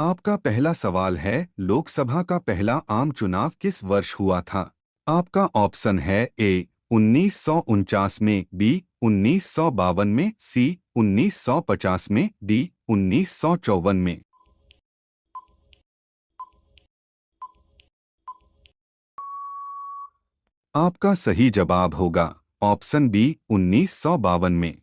आपका पहला सवाल है, लोकसभा का पहला आम चुनाव किस वर्ष हुआ था? आपका ऑप्शन है ए 1949 में, बी 1952 में, सी 1950 में, डी 1954 में। आपका सही जवाब होगा ऑप्शन बी 1952 में।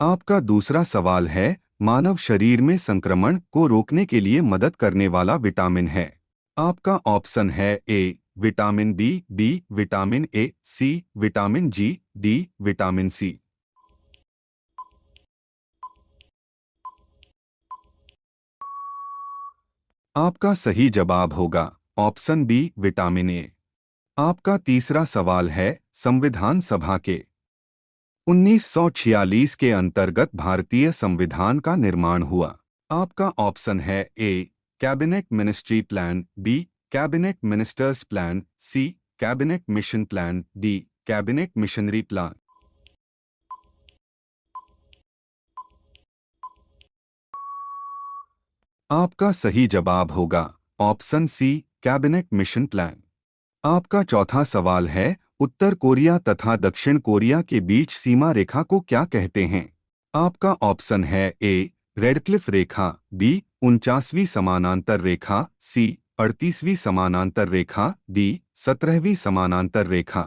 आपका दूसरा सवाल है, मानव शरीर में संक्रमण को रोकने के लिए मदद करने वाला विटामिन है। आपका ऑप्शन है A vitamin B, B vitamin A, C vitamin G, D vitamin C. आपका सही जवाब होगा ऑप्शन बी विटामिन ए। आपका तीसरा सवाल है, संविधान सभा के 1946 के अंतर्गत भारतीय संविधान का निर्माण हुआ। आपका ऑप्शन है A cabinet ministry plan, B cabinet ministers plan, C cabinet mission plan, D cabinet missionary plan. आपका सही जवाब होगा option C cabinet mission plan. आपका चौथा सवाल है, उत्तर कोरिया तथा दक्षिण कोरिया के बीच सीमा रेखा को क्या कहते हैं? आपका ऑप्शन है ए रेडक्लिफ रेखा, बी 49वीं समानांतर रेखा, सी 38वीं समानांतर रेखा, डी 17वीं समानांतर रेखा।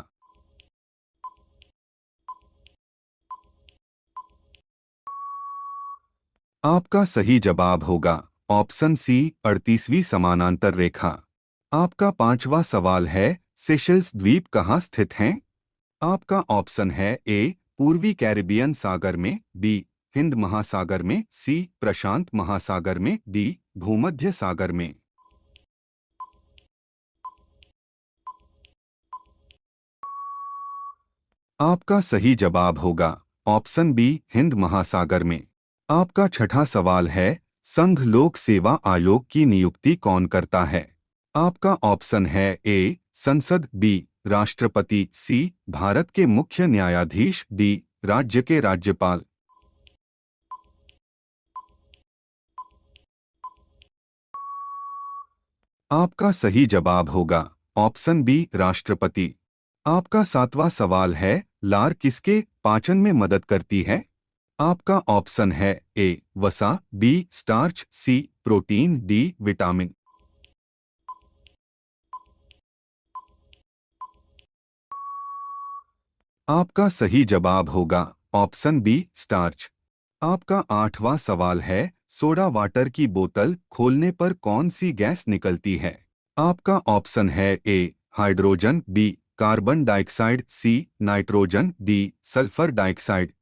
आपका सही जवाब होगा ऑप्शन सी 38वीं समानांतर रेखा। आपका पांचवा सवाल है, सेशल्स द्वीप कहाँ स्थित हैं? आपका ऑप्शन है ए पूर्वी कैरिबियन सागर में, बी हिंद महासागर में, सी प्रशांत महासागर में, डी भूमध्य सागर में। आपका सही जवाब होगा ऑप्शन बी हिंद महासागर में। आपका छठा सवाल है, संघ लोक सेवा आयोग की नियुक्ति कौन करता है? आपका ऑप्शन है ए संसद, बी राष्ट्रपति, सी भारत के मुख्य न्यायाधीश, डी राज्य के राज्यपाल। आपका सही जवाब होगा ऑप्शन बी राष्ट्रपति। आपका सातवां सवाल है, लार किसके पाचन में मदद करती है? आपका ऑप्शन है ए वसा, बी स्टार्च, सी प्रोटीन, डी विटामिन। आपका सही जवाब होगा ऑप्शन बी स्टार्च। आपका आठवां सवाल है, सोडा वाटर की बोतल खोलने पर कौन सी गैस निकलती है? आपका ऑप्शन है A hydrogen, B carbon dioxide, C nitrogen, D sulphur dioxide.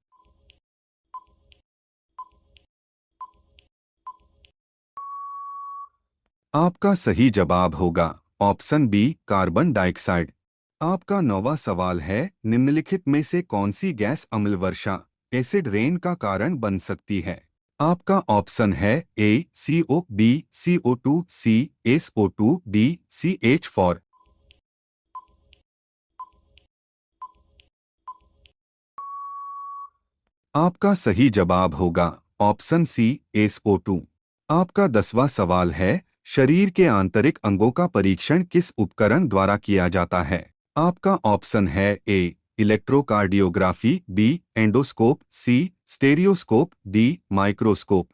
आपका सही जवाब होगा ऑप्शन बी कार्बन डाइऑक्साइड। आपका नौवां सवाल है, निम्नलिखित में से कौन सी गैस अम्ल वर्षा एसिड रेन का कारण बन सकती है? आपका ऑप्शन है ए CO, बी CO2, सी SO2, डी CH4। आपका सही जवाब होगा ऑप्शन सी SO2। आपका 10वां सवाल है, शरीर के आंतरिक अंगों का परीक्षण किस उपकरण द्वारा किया जाता है? आपका ऑप्शन है ए इलेक्ट्रोकार्डियोग्राफी, बी एंडोस्कोप, सी स्टेरियोस्कोप, डी माइक्रोस्कोप।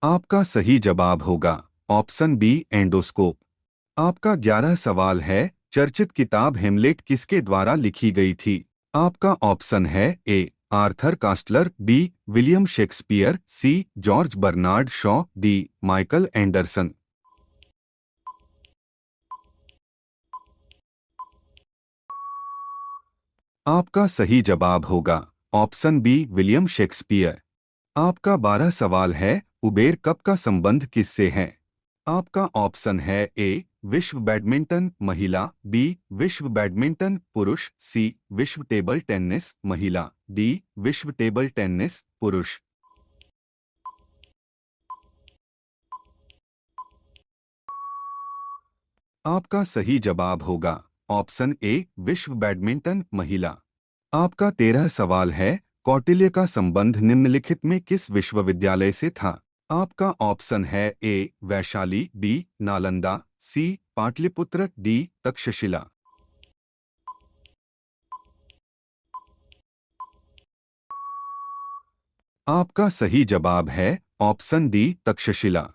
आपका सही जवाब होगा ऑप्शन बी एंडोस्कोप। आपका 11 सवाल है, चर्चित किताब हेमलेट किसके द्वारा लिखी गई थी? आपका ऑप्शन है A Arthur Koestler, B William Shakespeare, C George Bernard Shaw, D Michael Anderson. आपका सही जवाब होगा ऑप्शन बी विलियम शेक्सपियर। आपका 12 सवाल है, उबेर कप का संबंध किससे है? आपका ऑप्शन है ए विश्व बैडमिंटन महिला, बी विश्व बैडमिंटन पुरुष, सी विश्व टेबल टेनिस महिला, डी विश्व टेबल टेनिस पुरुष। आपका सही जवाब होगा ऑप्शन ए विश्व बैडमिंटन महिला। आपका 13 सवाल है, कौटिल्य का संबंध निम्नलिखित में किस विश्वविद्यालय से था? आपका ऑप्शन है ए वैशाली, बी नालंदा, सी पाटलिपुत्र, डी तक्षशिला। आपका सही जवाब है ऑप्शन डी तक्षशिला।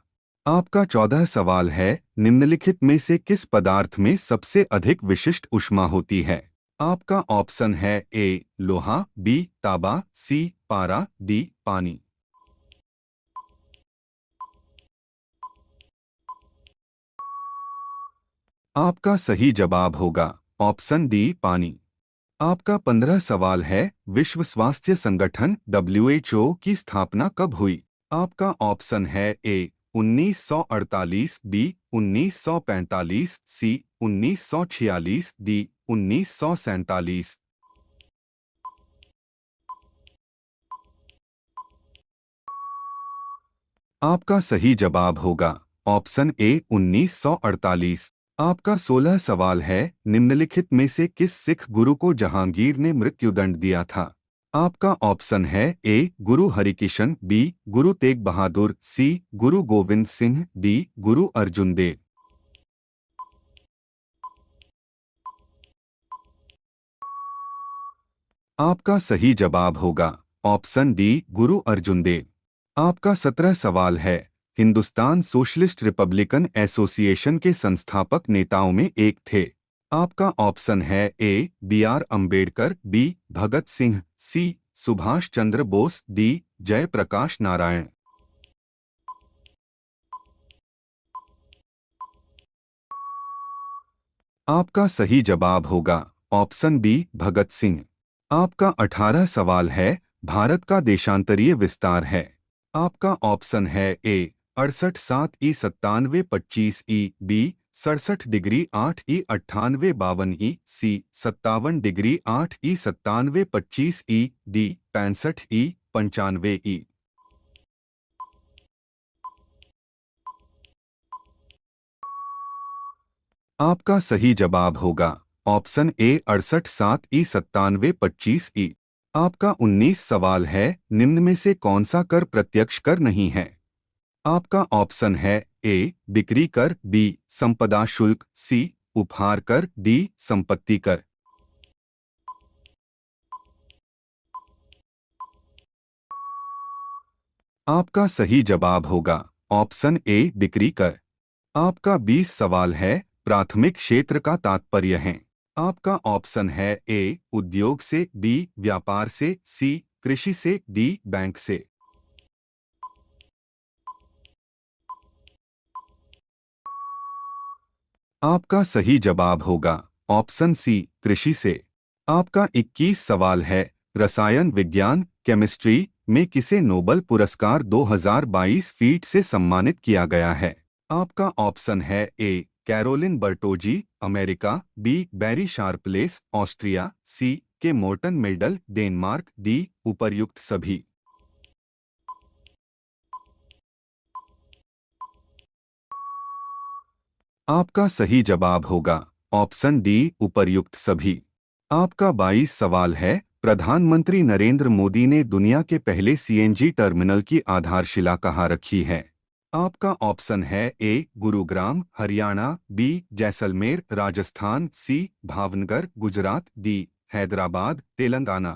आपका 14 सवाल है, निम्नलिखित में से किस पदार्थ में सबसे अधिक विशिष्ट ऊष्मा होती है? आपका ऑप्शन है ए लोहा, बी तांबा, सी पारा, डी पानी। आपका सही जवाब होगा ऑप्शन डी पानी। आपका 15 सवाल है, विश्व स्वास्थ्य संगठन WHO की स्थापना कब हुई? आपका ऑप्शन है ए 1948, बी 1945, सी 1946, डी 1947। आपका सही जवाब होगा ऑप्शन ए 1948। आपका 16 सवाल है, निम्नलिखित में से किस सिख गुरु को जहांगीर ने मृत्युदंड दिया था? आपका ऑप्शन है ए गुरु हरिकिशन, बी गुरु तेग बहादुर, सी गुरु गोविंद सिंह, डी गुरु अर्जुन देव। आपका सही जवाब होगा ऑप्शन डी गुरु अर्जुन देव। आपका 17 सवाल है, हिंदुस्तान सोशलिस्ट रिपब्लिकन एसोसिएशन के संस्थापक नेताओं में एक थे। आपका ऑप्शन है A B R Ambedkar, B Bhagat Singh, C Subhash Chandra Bose, D Jayaprakash Narayan. आपका सही जवाब होगा ऑप्शन बी भगत सिंह। आपका 18 सवाल है, भारत का देशांतरीय विस्तार है। आपका ऑप्शन है ए 68 7 ई 97 25 ई, बी 67 डिग्री 8 ई 98 52 ई, सी 57 डिग्री 8 ई 97 25 ई, डी 65 ई 95 ई। आपका सही जवाब होगा ऑप्शन ए 68 7 ई 97 25 ई। आपका 19 सवाल है, निम्न में से कौन सा कर प्रत्यक्ष कर नहीं है? आपका ऑप्शन है ए बिक्री कर, बी संपदा शुल्क, सी उपहार कर, डी संपत्ति कर। आपका सही जवाब होगा ऑप्शन ए बिक्री कर। आपका 20 सवाल है, प्राथमिक क्षेत्र का तात्पर्य है। आपका ऑप्शन है ए उद्योग से, बी व्यापार से, सी कृषि से, डी बैंक से। आपका सही जवाब होगा ऑप्शन सी कृषि से। आपका 21 सवाल है, रसायन विज्ञान केमिस्ट्री में किसे नोबेल पुरस्कार 2022 फीट से सम्मानित किया गया है? आपका ऑप्शन है ए कैरोलिन बर्टोजी अमेरिका, बी बैरी शार्पलेस ऑस्ट्रिया, सी के मोर्टन मेडल डेनमार्क, डी उपर्युक्त सभी। आपका सही जवाब होगा ऑप्शन डी उपर्युक्त सभी। आपका 22 सवाल है, प्रधानमंत्री नरेंद्र मोदी ने दुनिया के पहले CNG टर्मिनल की आधारशिला कहाँ रखी है? आपका ऑप्शन है ए गुरुग्राम हरियाणा, बी जैसलमेर राजस्थान, सी भावनगर गुजरात, डी हैदराबाद तेलंगाना।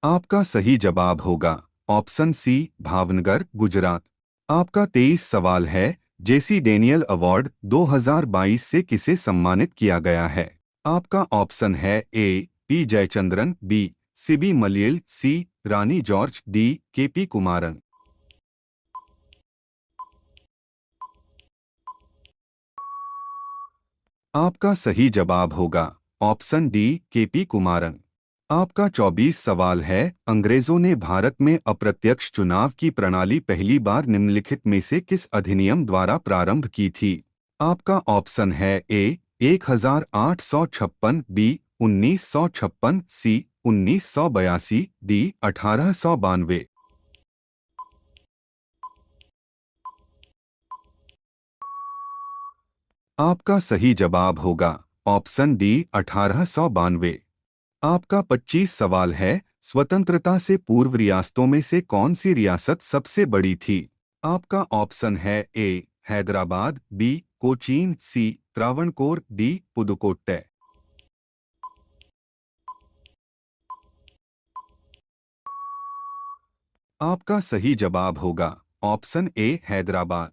आपका सही जवाब होगा ऑप्शन सी भावनगर गुजरात। आपका 23 सवाल है, जेसी डेनियल अवार्ड 2022 से किसे सम्मानित किया गया है? आपका ऑप्शन है A P Jayachandran, B Sibi Malayil, C Rani George, D KP Kumaran. आपका सही जवाब होगा ऑप्शन डी केपी कुमारन। आपका 24 सवाल है, अंग्रेजों ने भारत में अप्रत्यक्ष चुनाव की प्रणाली पहली बार निम्नलिखित में से किस अधिनियम द्वारा प्रारंभ की थी? आपका ऑप्शन है ए 1856, बी 1956, सी 1982, डी 1892। आपका सही जवाब होगा ऑप्शन डी 1892। आपका 25 सवाल है, स्वतंत्रता से पूर्व रियासतों में से कौन सी रियासत सबसे बड़ी थी? आपका ऑप्शन है ए हैदराबाद, बी कोचीन, सी त्रावणकोर, डी पुदुकोट्टै। आपका सही जवाब होगा ऑप्शन ए हैदराबाद।